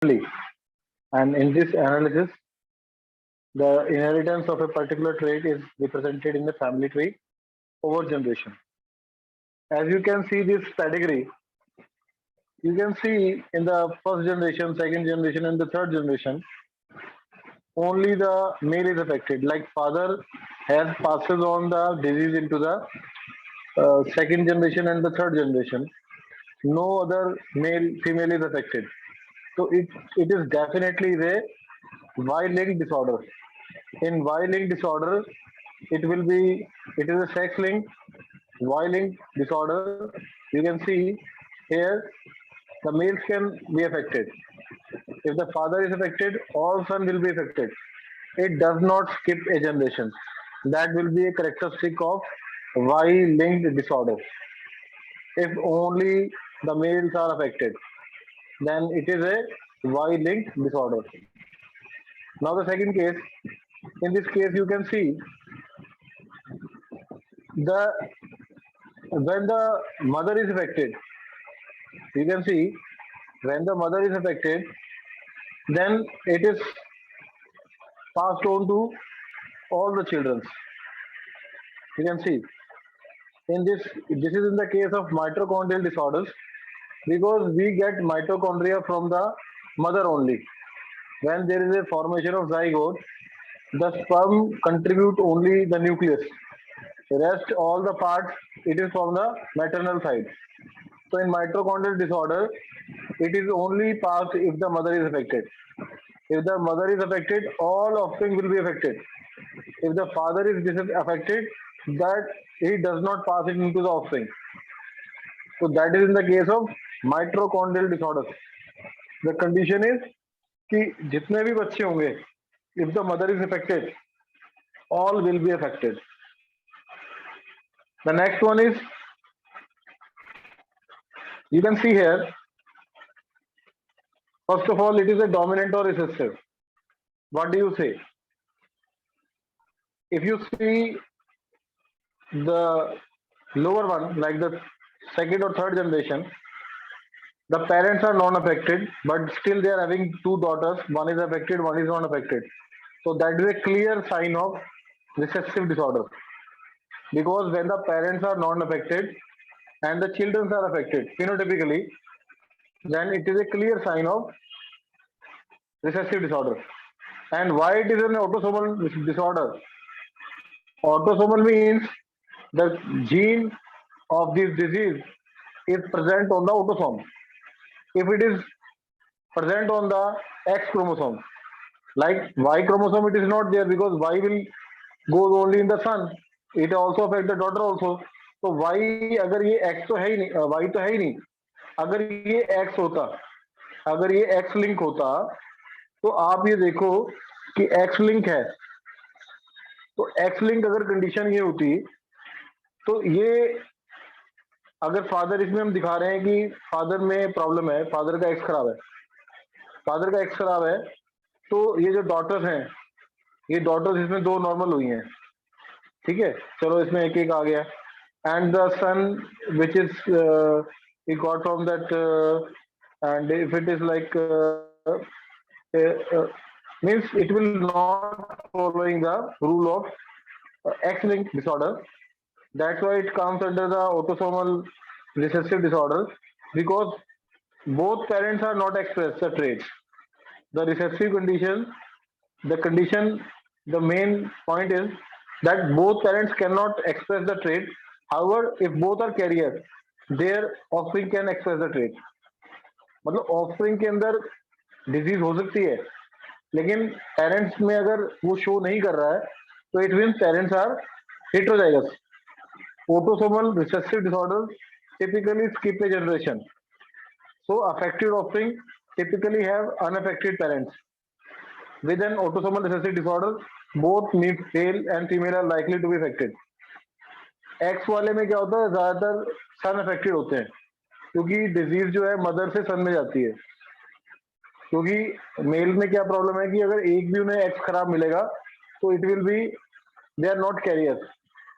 And in this analysis, the inheritance of a particular trait is represented in the family tree over generation. As you can see this pedigree, you can see in the first generation, second generation, and the third generation, only the male is affected. Like father has passes on the disease into the second generation and the third generation. No other male female is affected. So it is definitely the Y-linked disorder. In Y-linked disorder, it will be it is a sex-linked Y-linked disorder. You can see here the males can be affected. If the father is affected, all son will be affected. It does not skip a generation. That will be a characteristic of Y-linked disorder. If only the males are affected, then it is a Y-linked disorder. Now the second case, in this case you can see the when the mother is affected, you can see when the mother is affected, then it is passed on to all the children. You can see in this is in the case of mitochondrial disorders because we get mitochondria from the mother only. When there is a formation of zygote, the sperm contribute only the nucleus. Rest all the parts it is from the maternal side. So in mitochondrial disorder, it is only passed if the mother is affected. If the mother is affected, all offspring will be affected. If the father is affected, that he does not pass it into the offspring. So that is in the case of mitochondrial disorder. The condition is कि जितने भी बच्चे होंगे, if the mother is affected, all will be affected. The next one is you can see here. First of all, it is a dominant or recessive. What do you say? If you see the lower one, like the second or third generation, the parents are non-affected, but still they are having two daughters. One is affected, one is not affected. So that is a clear sign of recessive disorder. Because when the parents are non-affected and the children are affected phenotypically, then it is a clear sign of recessive disorder. And why it is an autosomal disorder? Autosomal means the gene of this disease is present on the autosome. If it is present on the X chromosome, like Y chromosome, it is not there because Y will go only in the son. It also affect the daughter also. तो Y अगर ये X तो है ही नहीं, Y तो है ही नहीं. अगर ये X होता, अगर ये X लिंक होता, तो आप ये देखो कि X लिंक है. तो X लिंक अगर कंडीशन ये होती, तो ये अगर फादर इसमें हम दिखा रहे हैं कि फादर में प्रॉब्लम है, फादर का एक्स खराब है, फादर का एक्स खराब है, तो ये जो डॉटर्स हैं, ये डॉटर्स इसमें दो नॉर्मल हुई हैं. ठीक है, चलो इसमें एक एक आ गया. And the son which is he got from that and if it is like means it will not following the rule of X-linked disorder. That's why it comes under the autosomal recessive disorder because both parents are not express the traits. The recessive condition, the main point is that both parents cannot express the trait. However, if both are carrier, their offspring can express the trait. मतलब offspring के अंदर disease हो सकती है, लेकिन parents में अगर वो show नहीं कर रहा है, तो it means parents are heterozygous. Autosomal recessive disorders typically skip a generation. So affected offspring typically have unaffected parents. With an autosomal recessive disorder, both male and female are likely to be affected. X वाले में क्या होता है, ज्यादातर सन affected होते हैं क्योंकि disease जो है मदर से सन में जाती है. क्योंकि मेल में क्या प्रॉब्लम है कि अगर एक भी उन्हें एक्स खराब मिलेगा तो it will be they are not carrier.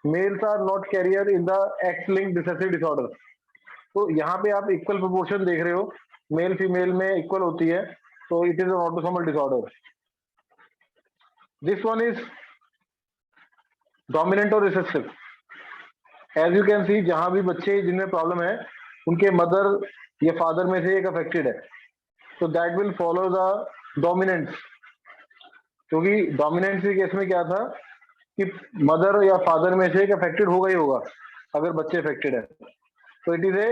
Males are not carrier in the X link recessive disorder. तो यहाँ पे आप इक्वल प्रोपोर्शन देख रहे हो, मेल फीमेल में इक्वल होती है. So it is an autosomal disorder. This one is dominant or recessive. As you can see, जहां भी बच्चे जिनमें प्रॉब्लम है उनके मदर या फादर में से एक अफेक्टेड है, तो that will follow the dominance. क्योंकि डोमिनेंस के केस में क्या था कि मदर या फादर में से एक अफेक्टेड होगा ही होगा अगर बच्चे अफेक्टेड है. तो it is a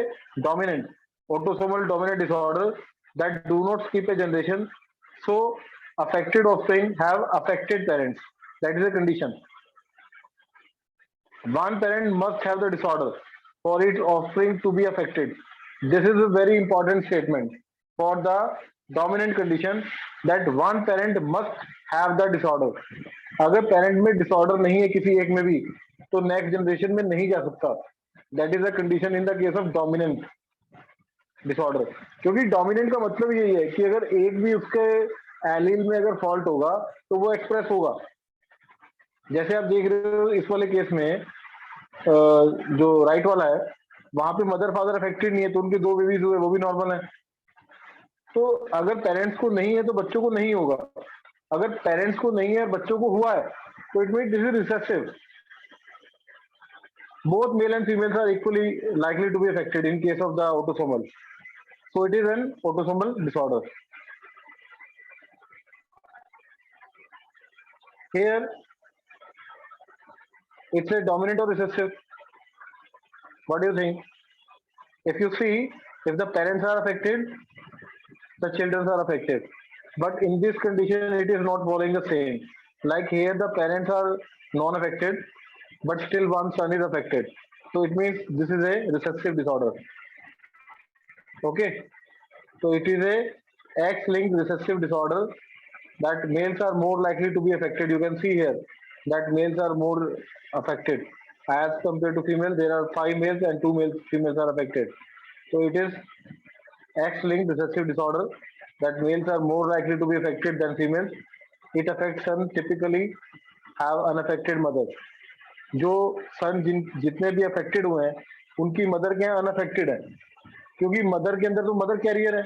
dominant autosomal dominant disorder that do not skip a generation. So affected offspring have affected parents. That is a condition. One parent must have the disorder for its offspring to be affected. This is a very important statement for the dominant condition, that one parent must have the disorder. अगर parent में disorder नहीं है किसी एक में भी, तो next generation में नहीं जा सकता. That is a condition in the case of dominant disorder. क्योंकि डोमिनेंट का मतलब यही है कि अगर एक भी उसके एलील में अगर फॉल्ट होगा तो वो एक्सप्रेस होगा. जैसे आप देख रहे हो इस वाले केस में जो राइट वाला है वहां पे मदर फादर अफेक्टेड नहीं है, तो उनके 2 बेबीज हुए, वो भी नॉर्मल है. तो अगर पेरेंट्स को नहीं है तो बच्चों को नहीं होगा. अगर पेरेंट्स को नहीं है बच्चों को हुआ है तो it mean this is recessive. Both male and females are equally likely to be affected in case of the autosomal. So it is an autosomal disorder. Here, it's a dominant or recessive. What do you think? If you see, if the parents are affected, the children are affected. But in this condition, it is not following the same. Like here, the parents are non-affected, but still one son is affected. So it means this is a recessive disorder. Okay. So it is a X-linked recessive disorder that males are more likely to be affected. You can see here that males are more affected as compared to females. There are 5 males and 2 females are affected. So it is X-linked recessive disorder that males are more likely to be affected than females. It affects sons typically have unaffected mothers. जो सन जितने भी affected हुए हैं उनकी mother क्या है, unaffected है. क्योंकि मदर के अंदर तो मदर कैरियर है.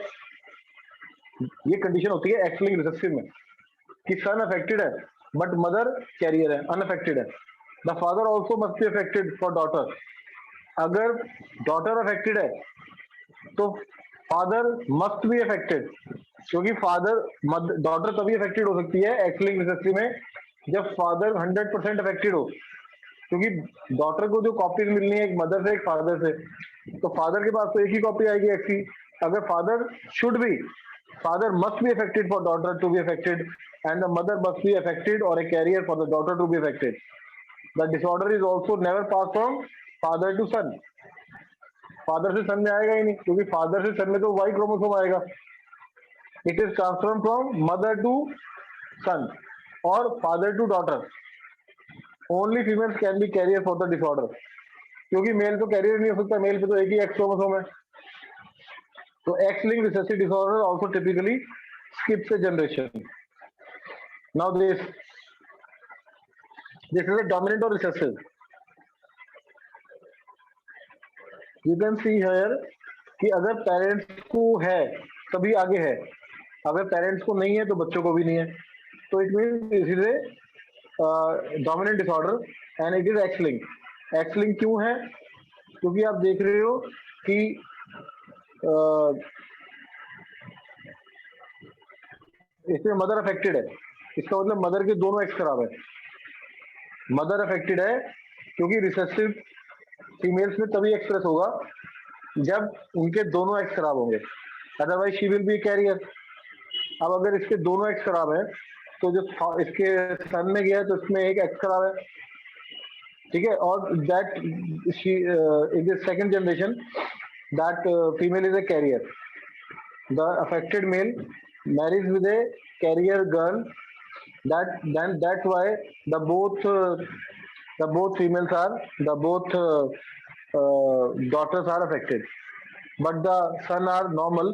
ये कंडीशन होती है एक्स लिंक्ड रिसेसिव में कि सन अफेक्टेड है बट मदर कैरियर है, अनअफेक्टेड है. The father also must be affected for daughter. अगर डॉटर अफेक्टेड है तो फादर मस्ट बी अफेक्टेड. क्योंकि फादर डॉटर तभी अफेक्टेड हो सकती है एक्स लिंक्ड रिसेसिव में जब फादर 100% अफेक्टेड हो. क्योंकि डॉटर को जो कॉपीज मिलनी है एक मदर से एक फादर से, तो फादर के पास तो एक ही कॉपी आएगी एक्स की. अगर father must be affected for daughter to be affected and the mother must be affected or a carrier for the daughter to be affected. The disorder is also never passed from father to son. Father से son में आएगा ही नहीं, क्योंकि father से son में तो Y chromosome आएगा. It is transfer from mother to son और father to daughter. Only females can be carrier for the disorder. क्योंकि मेल तो कैरियर नहीं हो सकता, मेल पे तो एक ही एक्स क्रोमोसोम है. तो X-linked recessive disorder also typically skips a generation. Now this is a dominant or recessive. You can see here कि अगर पेरेंट्स को है तभी आगे है, अगर पेरेंट्स को नहीं है तो बच्चों को भी नहीं है. तो it mean this is a dominant disorder and it is X-linked. X-linked क्यों है? क्योंकि आप देख रहे हो कि इसमें मदर अफेक्टेड है. इसका मतलब मदर के दोनों एक्स खराब है. मदर अफेक्टेड है क्योंकि रिसेसिव फीमेल्स में तभी एक्सप्रेस होगा जब उनके दोनों एक्स खराब होंगे, otherwise she will be carrier. अब अगर इसके दोनों एक्स खराब है तो जो इसके सन में गया तो इसमें एक एक्स खराब है, ठीक है. और that she in the second generation that female is a carrier. The affected male marries with a carrier girl, that's why the both females are daughters are affected, but the son are normal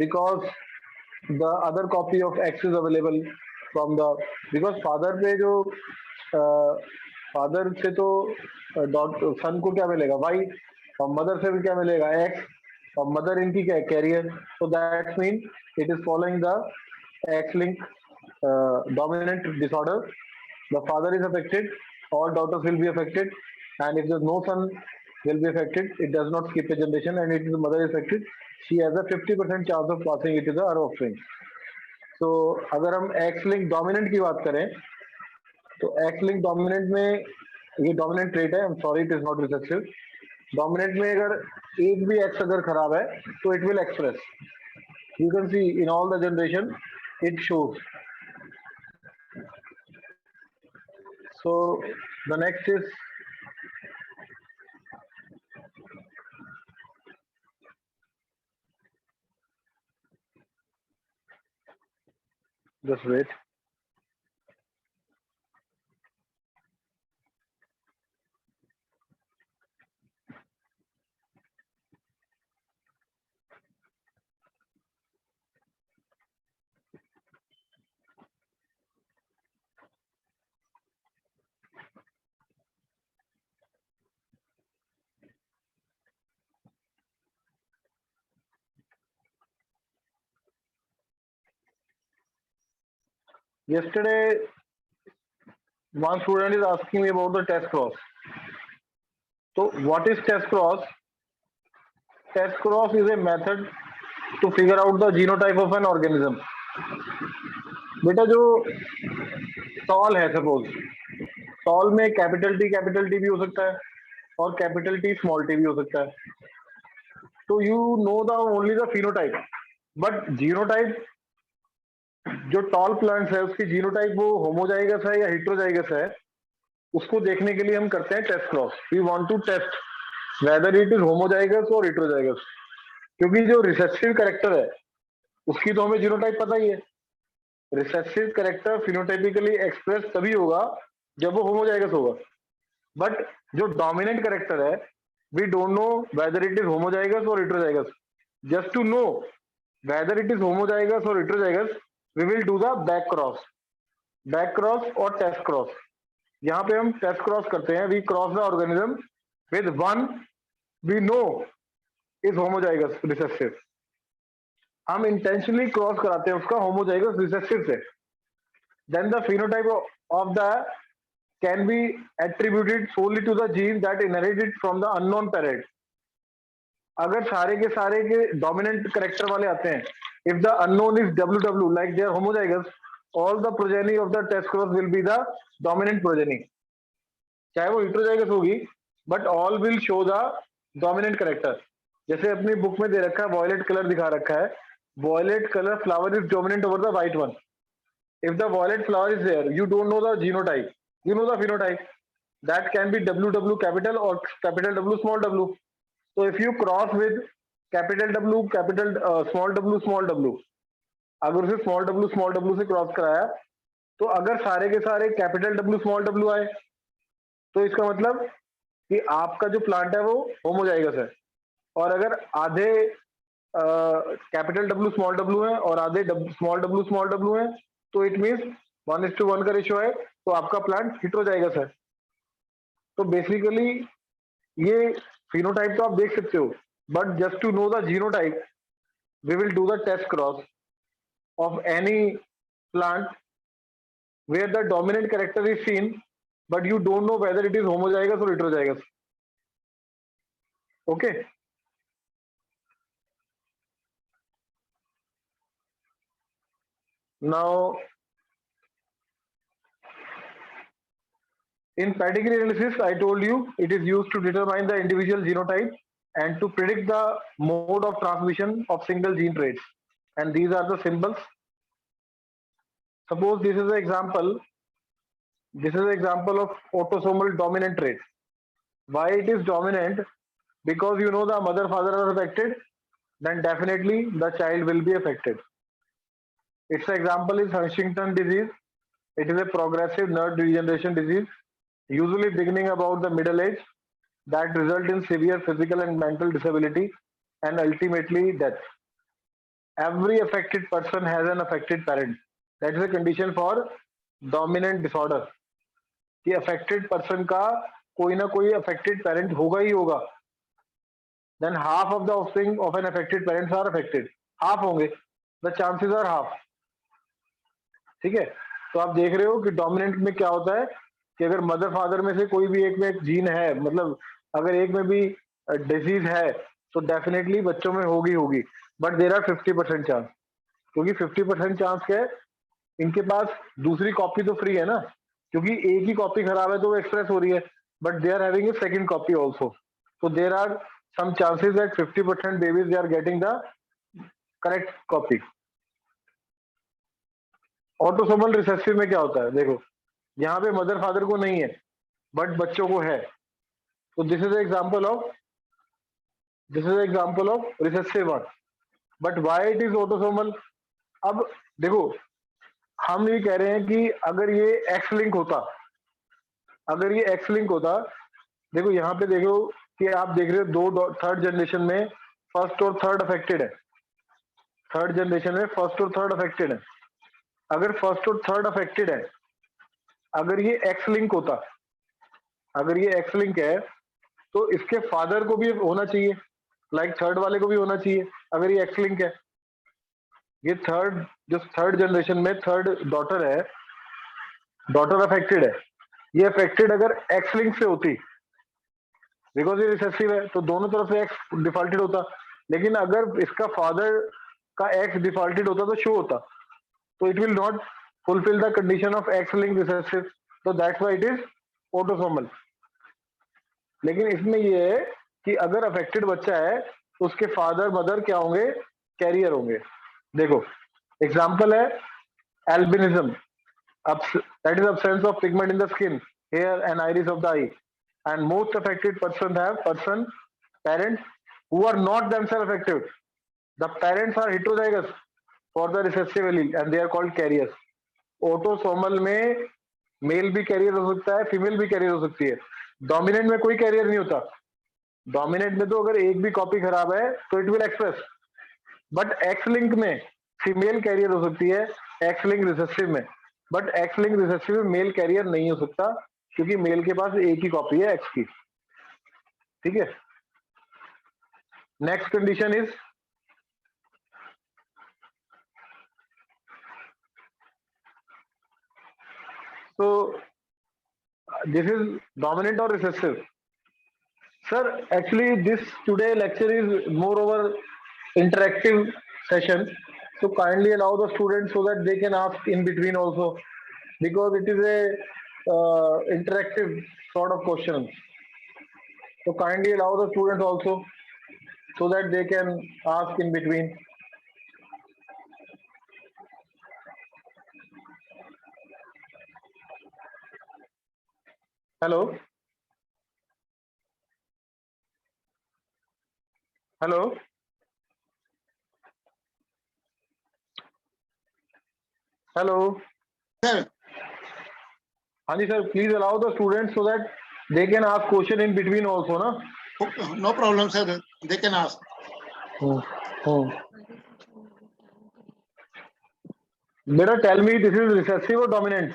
because the other copy of X is available from the, because father पे जो father से तो सन को क्या मिलेगा Y, और mother से भी क्या मिलेगा X, और मदर इनकी क्या है career. so that means it is following the X-linked dominant disorder. The father is affected, all daughters will be affected, and if there's no son will be affected, it does not skip a generation, and if the mother is affected, she has a 50% chance of passing it to the her offspring. So अगर हम x link dominant की बात करें तो x link dominant में ये dominant trait है, I am sorry it is not recessive. Dominant में अगर एक भी एक्स अगर खराब है तो it will express. You can see in all the generation it shows. So the next is just wait. Yesterday, one student is asking me about the test cross. So, what is test cross? Test cross is a method to figure out the genotype of an organism. बेटा जो toll है, suppose toll में capital T भी हो सकता है और capital T small T भी हो सकता है. तो you know the only the phenotype, but genotype जो टॉल प्लांट्स है उसकी जीनोटाइप वो होमोजाइगस है या हेटेरोजाइगस है, उसको देखने के लिए हम करते हैं test cross. We want to test whether it is homozygous और हेटेरोजाइगस. क्योंकि जो रिसेसिव कैरेक्टर है उसकी तो हमें जीनोटाइप पता ही है. रिसेसिव कैरेक्टर फिनोटाइपिकली एक्सप्रेस तभी होगा जब वो होमोजाइगस होगा. बट जो डोमिनेंट कैरेक्टर है we don't know whether it is homozygous और heterozygous. Just to know whether it is homozygous और heterozygous we will do the back cross और टेस्ट क्रॉस. यहाँ पे हम टेस्ट क्रॉस करते हैं. We cross the organism with one we know is homozygous recessive. हम intentionally cross कराते हैं उसका होमोजाइगस रिसेसिव से. Then the phenotype of the can be attributed Soli to the gene that inherited from the unknown parent. अगर सारे के dominant character वाले आते हैं, if the unknown is WW like they are homozygous, all the progeny of the test cross will be the dominant progeny. चाहे वो heterozygous होगी but all will show the dominant character. जैसे अपनी book में दे रखा है वॉयलेट कलर दिखा रखा है. Violet colour flower is dominant over the white one. If the violet flower is there you don't know the genotype, you know the phenotype. That can be WW capital और capital W small w. So if you cross with capital W capital small w, अगर उसे small w से cross कराया तो अगर सारे के सारे कैपिटल W स्मॉल w आए तो इसका मतलब कि आपका जो प्लांट है वो होमोजाइगस है. और अगर आधे कैपिटल W स्मॉल w है और आधे स्मॉल w है तो इट मीन्स 1:1 का रेशियो है, तो आपका प्लांट हेटेरोजाइगस है. तो बेसिकली ये फिनोटाइप तो आप देख सकते हो, but just to know the genotype we will do the test cross of any plant where the dominant character is seen but you don't know whether it is homozygous or heterozygous. Okay, now in pedigree analysis I told you it is used to determine the individual genotype and to predict the mode of transmission of single gene traits, and these are the symbols. Suppose this is an example of autosomal dominant trait. Why it is dominant? Because you know the mother father are affected, then definitely the child will be affected. Its example is Huntington disease. It is a progressive nerve degeneration disease, usually beginning about the middle age, that result in severe physical and mental disability and ultimately death. Every affected person has an affected parent. That is a condition for dominant disorder. कि affected person का कोई ना कोई affected parent होगा ही होगा. Then half of the offspring of an affected parents are affected. Half होंगे. The chances are half. ठीक है, तो आप देख रहे हो कि डोमिनेंट में क्या होता है कि अगर मदर फादर में से कोई भी एक में एक जीन है, मतलब अगर एक में भी डिजीज है तो डेफिनेटली बच्चों में होगी होगी, बट देर आर 50% चांस, क्योंकि 50% चांस क्या है, इनके पास दूसरी कॉपी तो फ्री है ना, क्योंकि एक ही कॉपी खराब है तो वो एक्सप्रेस हो रही है, but they are having a second copy also, so there are some chances that 50% babies they are getting the correct copy. Autosomal recessive में क्या होता है, देखो यहाँ पे मदर फादर को नहीं है बट बच्चों को है, तो this is example of recessive one, but why it is autosomal. अब देखो हम ये कह रहे हैं कि अगर ये एक्स लिंक होता, अगर ये एक्स लिंक होता, देखो यहाँ पे देखो कि आप देख रहे हो दो थर्ड जनरेशन में फर्स्ट और थर्ड अफेक्टेड है, थर्ड जनरेशन में फर्स्ट और थर्ड अफेक्टेड है। अगर फर्स्ट और थर्ड अफेक्टेड है, अगर ये एक्स लिंक होता, अगर ये एक्स लिंक है तो इसके फादर को भी होना चाहिए, लाइक थर्ड वाले को भी होना चाहिए अगर ये एक्स लिंक है। ये थर्ड, जो थर्ड जनरेशन में थर्ड डॉटर है, डॉटर अफेक्टेड है, ये अफेक्टेड अगर एक्स लिंक से होती, बिकॉज ये रिसेसिव है तो दोनों तरफ से एक्स डिफॉल्टेड होता, लेकिन अगर इसका फादर का एक्स डिफॉल्टेड होता तो शो होता, तो it will not fulfil the condition of X link recessive, तो that's why it is autosomal. लेकिन इसमें ये है कि अगर अफेक्टेड बच्चा है तो उसके फादर मदर क्या होंगे, कैरियर होंगे। देखो एग्जाम्पल है albinism, that is absence of pigment in the skin, hair and iris of the eye, and most affected persons have parents who are not themselves affected. The parents are heterozygous for the recessive allele and they are called carriers. Autosomal में mail भी career हो सकता है, female भी career हो सकती है, dominant में कोई कैरियर नहीं होता। डोमिनेंट में तो अगर एक भी कॉपी खराब है तो it will express, but x link में फीमेल कैरियर हो सकती है, एक्स लिंक रिसेसिव में, बट एक्स लिंक रिसेसिव में मेल कैरियर नहीं हो सकता क्योंकि मेल के पास एक ही कॉपी है एक्स की। ठीक है, next condition is, so this is dominant or recessive. Sir, actually this today lecture is more over interactive session, so kindly allow the students so that they can ask in between also, because it is a interactive sort of question, so kindly allow the students also so that they can ask in between. Hello, hello, hello. Sir, हाँ जी sir, please allow the students so that they can ask question in between also ना। no problem, sir. They can ask. बेटा tell me, this is recessive और dominant?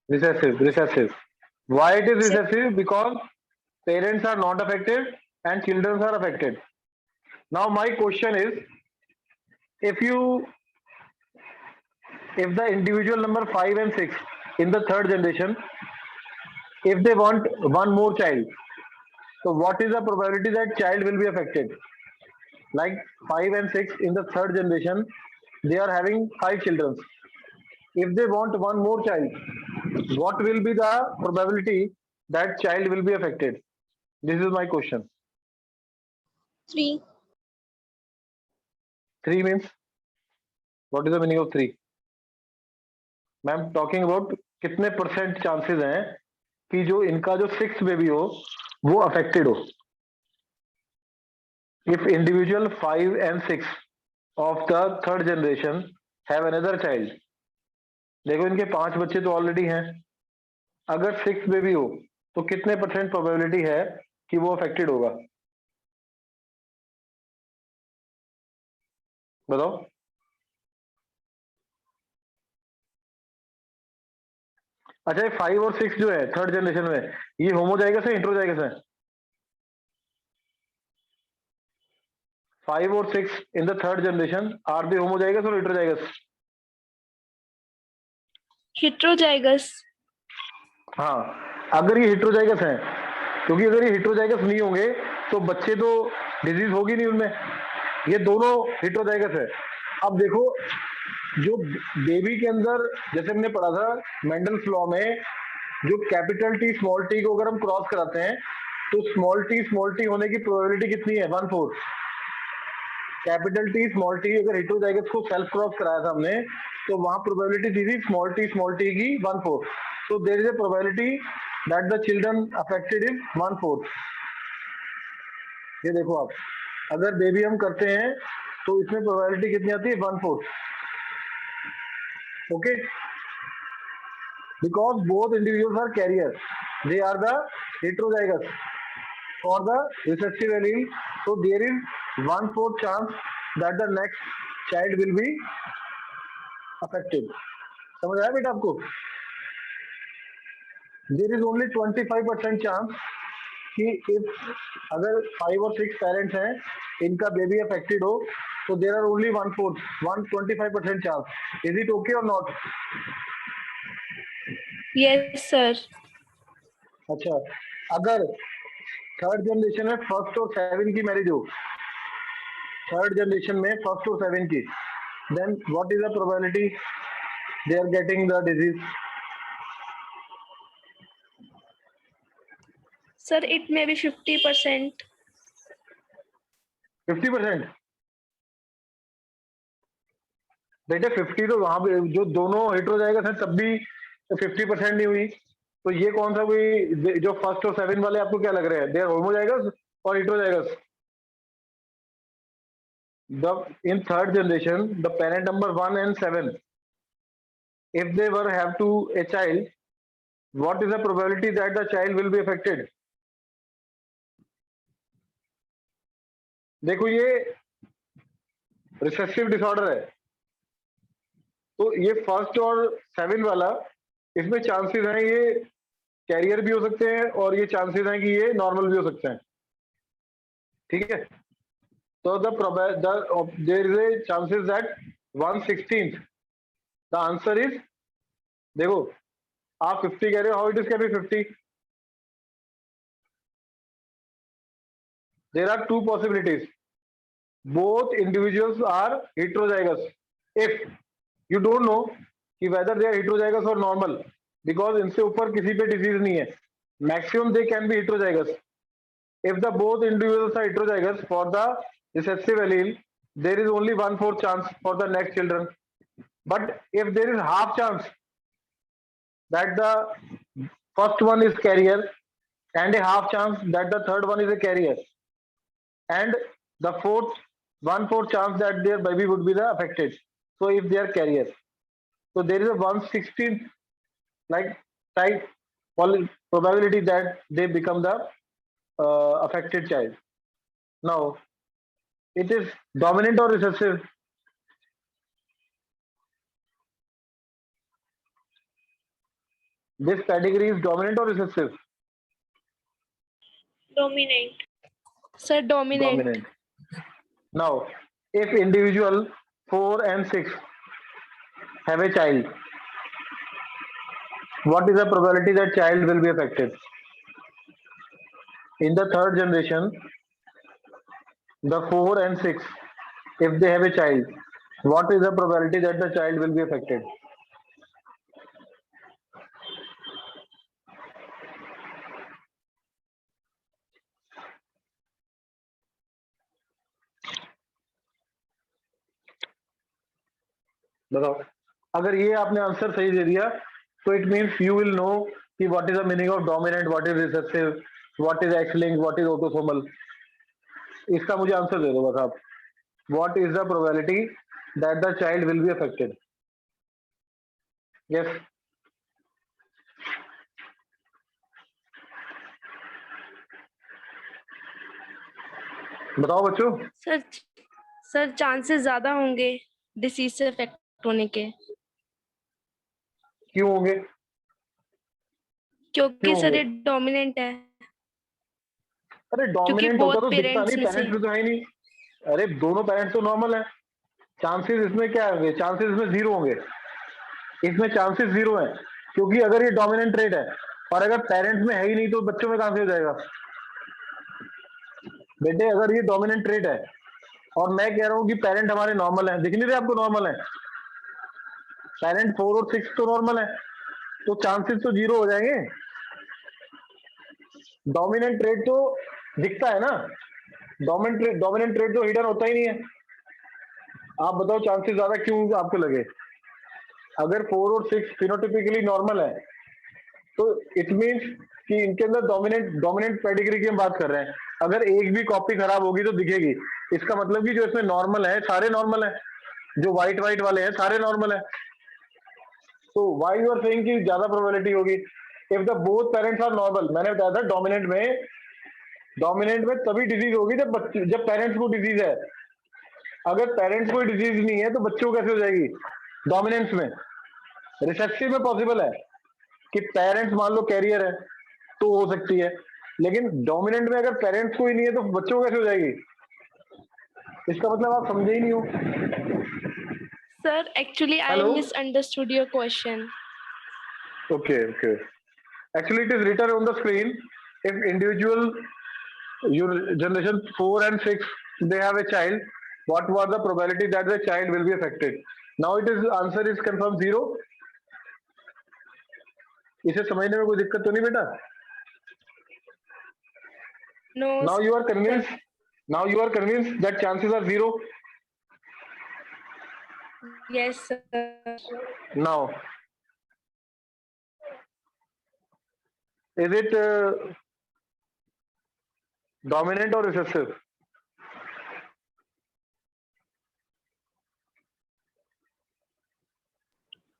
Recessive. Why it is recessive? Because parents are not affected and children are affected. Now my question is, if the individual number 5 and 6 in the third generation, if they want one more child, so what is the probability that child will be affected? Like 5 and 6 in the third generation, they are having 5 children. If they want one more child, what will be the probability that child will be affected? This is my question. 3. 3 means, what is the meaning of 3? Ma'am talking about कितने percent chances हैं कि जो इनका जो 6th baby हो वो affected हो। If individual 5 and 6 of the third generation have another child, देखो इनके 5 बच्चे तो ऑलरेडी हैं, अगर 6th बेबी हो तो कितने परसेंट प्रोबेबिलिटी है कि वो अफेक्टेड होगा, बताओ। अच्छा, ये 5 और 6 जो है थर्ड जनरेशन में, ये होमोजाइगस है हेटेरोजाइगस है? 5 और 6 in the third generation are they homozygous और हेटेरोजाइगस? Heterozygous. हाँ, अगर ये हेटेरोजाइगस है, क्योंकि अगर ये हेटेरोजाइगस नहीं होंगे तो बच्चे तो डिजीज होगी नहीं उनमें, ये दोनों हेटेरोजाइगस है। अब देखो, जो बेबी के अंदर, जैसे हमने पढ़ा था मेंडल्स लॉ में, जो कैपिटल टी स्मॉल टी को अगर हम क्रॉस कराते हैं तो स्मॉल टी होने की प्रोबेबिलिटी कितनी है? 1/4। कैपिटल टी स्मॉल टी अगर हेटेरोजाइगस को सेल्फ क्रॉस कराया था हमने, तो वहां प्रोबेबिलिटी थी स्मॉल टी की 1/4। So there is a probability that the children affected is 1/4। ये देखो आप, अगर बेबी हम करते हैं तो इसमें प्रोबेबिलिटी कितनी आती है? 1/4। Okay, because both individuals are carriers, they are the heterozygous for the recessive allele, so there is 1/4 chance that the next child will be affected. समझ आया बेटा आपको? there is only 25% chance कि if अगर 5 और 6 पेरेंट्स हैं, इनका baby affected हो, तो there are only 1/4 125% chance. Is it okay or not? Yes, sir. अच्छा, अगर थर्ड जनरेशन में फर्स्ट और सेवन की मैरिज हो, थर्ड जनरेशन में फर्स्ट और सेवन की, then what is the probability they are getting the disease? Sir, it may be 50%. 50%? बेटे 50 तो वहां पे जो दोनों हेटेरोजाइगस हैं तब भी 50% नहीं हुई, तो ये कौन सा कोई जो फर्स्ट और सेवन वाले आपको क्या लग रहे हैं? दे आर होमोजाइगस और heterozygous? The in third generation, the parent number 1 and 7, if they were have to a child, what is the probability that the child will be affected? देखो, ये रिसेसिव डिसऑर्डर है, तो ये फर्स्ट और seven वाला, इसमें chances हैं ये कैरियर भी हो सकते हैं और ये चांसेस हैं कि ये नॉर्मल भी हो सकते हैं। ठीक है, तो there is a chances that 1/16। The answer is, देखो आप 50 कह रहे हो, how it is can be 50? There are two possibilities, both individuals are heterozygous. If you don't know कि whether they are heterozygous or normal, because इनसे ऊपर किसी पे डिजीज नहीं है, maximum they can be heterozygous. If the both individuals are heterozygous for the recessive allele, there is only 1/4 chance for the next children. But if there is half chance that the first one is carrier and a half chance that the third one is a carrier, and the fourth 1/4 chance that their baby would be the affected, so if they are carriers, so there is a 1/16 like type probability that they become the affected child. Now it is dominant or recessive? This category is dominant or recessive? Dominant. Sir, dominant. Now if individual 4 and 6 have a child, what is the probability that child will be affected? In the third generation, the 4 and 6, if they have a child, what is the probability that the child will be affected? बताओ, अगर ये आपने answer सही दे दिया तो it means you will know कि what is the meaning of dominant, what is recessive, what is X linked, what is autosomal. इसका मुझे आंसर दे दो बस आप, what is the probability that the child will be affected? Yes, बताओ बच्चों। Sir chances ज्यादा होंगे डिसीज से अफेक्ट होने के। क्यों होंगे? क्योंकि क्यों सर होंगे? ये डोमिनेंट है, अरे क्योंकि डोमिनेंट होता बोथ तो दिखता पेरेंट्स नहीं, में से। पेरेंट्स में तो है ही नहीं। अरे दोनों पेरेंट्स तो नॉर्मल है, चांसेस इसमें क्या होंगे? चांसेस इसमें जीरो होंगे, इसमें चांसेस जीरो है, क्योंकि अगर ये डोमिनेंट ट्रेट है और अगर पेरेंट्स में है ही नहीं तो बच्चों में कहां से हो जाएगा? बेटे अगर ये डोमिनेंट ट्रेट है और मैं कह रहा हूँ कि पेरेंट हमारे नॉर्मल है, दिख नहीं रहे आपको नॉर्मल है? पेरेंट 4 और 6 तो नॉर्मल है, तो चांसेस तो जीरो हो जाएंगे। डोमिनेंट ट्रेड तो दिखता है ना, डोमिनेंट ट्रेड तो हिडन होता ही नहीं है। आप बताओ चांसेस ज्यादा क्यों आपको लगे? अगर 4 और 6 फिनोटिपिकली नॉर्मल है तो इट मींस कि इनके अंदर डोमिनेंट पेडिग्री की हम बात कर रहे हैं। अगर एक भी कॉपी खराब होगी तो दिखेगी, इसका मतलब कि जो इसमें नॉर्मल है सारे नॉर्मल है, जो व्हाइट व्हाइट वाले हैं सारे नॉर्मल है। तो व्हाई यू आर सेइंग कि ज्यादा प्रोबेबिलिटी होगी? If the both parents are normal, मैंने बताया था डोमिनेंट में तभी डिजीज होगी जब पेरेंट्स को डिजीज है। अगर पेरेंट्स को डिजीज नहीं है तो बच्चों को कैसे हो जाएगी? डोमिनेंस में, रिसेसिव में पॉसिबल है कि पेरेंट्स मान लो कैरियर है तो हो सकती है, लेकिन डोमिनेंट में अगर पेरेंट्स को ही नहीं है तो बच्चों को कैसे हो जाएगी? इसका मतलब आप समझे ही नहीं हो। Sir, actually, I hello, misunderstood your question. Okay okay, actually it is written on the screen, if individual your generation 4 and 6 they have a child, what was the probability that the child will be affected? Now it is answer is confirmed zero. इसे समझने में कोई दिक्कत तो नहीं बेटा? No, now you are sir. convinced now you are convinced that chances are zero. Yes, sir. Now is it dominant or recessive?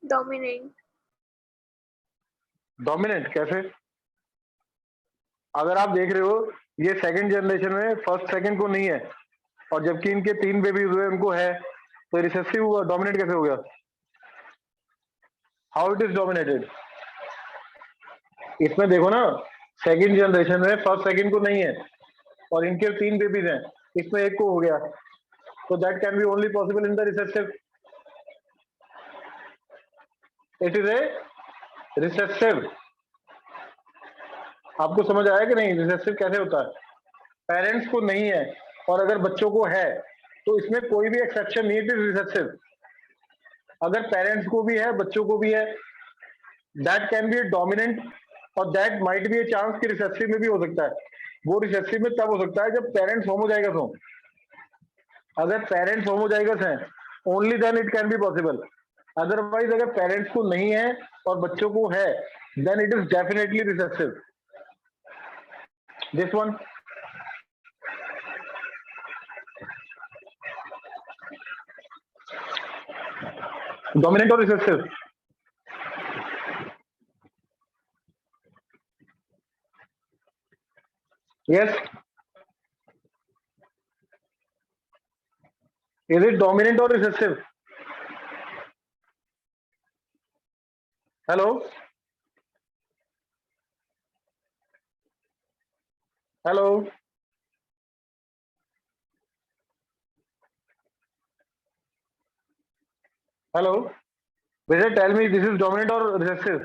Dominant. Dominant कैसे? अगर आप देख रहे हो ये सेकंड जनरेशन में फर्स्ट सेकंड को नहीं है और जबकि इनके 3 बेबीज हुए उनको है, तो रिसेसिव हुआ, डोमिनेट कैसे हो गया? How it is dominated? इसमें देखो ना, सेकंड जनरेशन में फर्स्ट सेकंड को नहीं है और इनके 3 बेबीज हैं, इसमें एक को हो गया, तो that can B only possible in the recessive. It is a recessive. आपको समझ आया कि नहीं रिसेसिव कैसे होता है? पेरेंट्स को नहीं है और अगर बच्चों को है तो इसमें कोई भी एक्सेप्शन नहीं, इट इज रिसेसिव। अगर पेरेंट्स को भी है बच्चों को भी है, that can be a dominant और that might be a chance कि रिसेसिव में भी हो सकता है। वो रिसेसिव में तब हो सकता है जब पेरेंट्स होमोजाइगस हो। अगर पेरेंट्स होमोजाइगस हैं only then it can be possible, otherwise अगर पेरेंट्स को नहीं है और बच्चों को है then it is definitely recessive. This one, dominant और recessive? Yes, is it dominant और recessive? Hello hello, hello, better tell me this is dominant or recessive?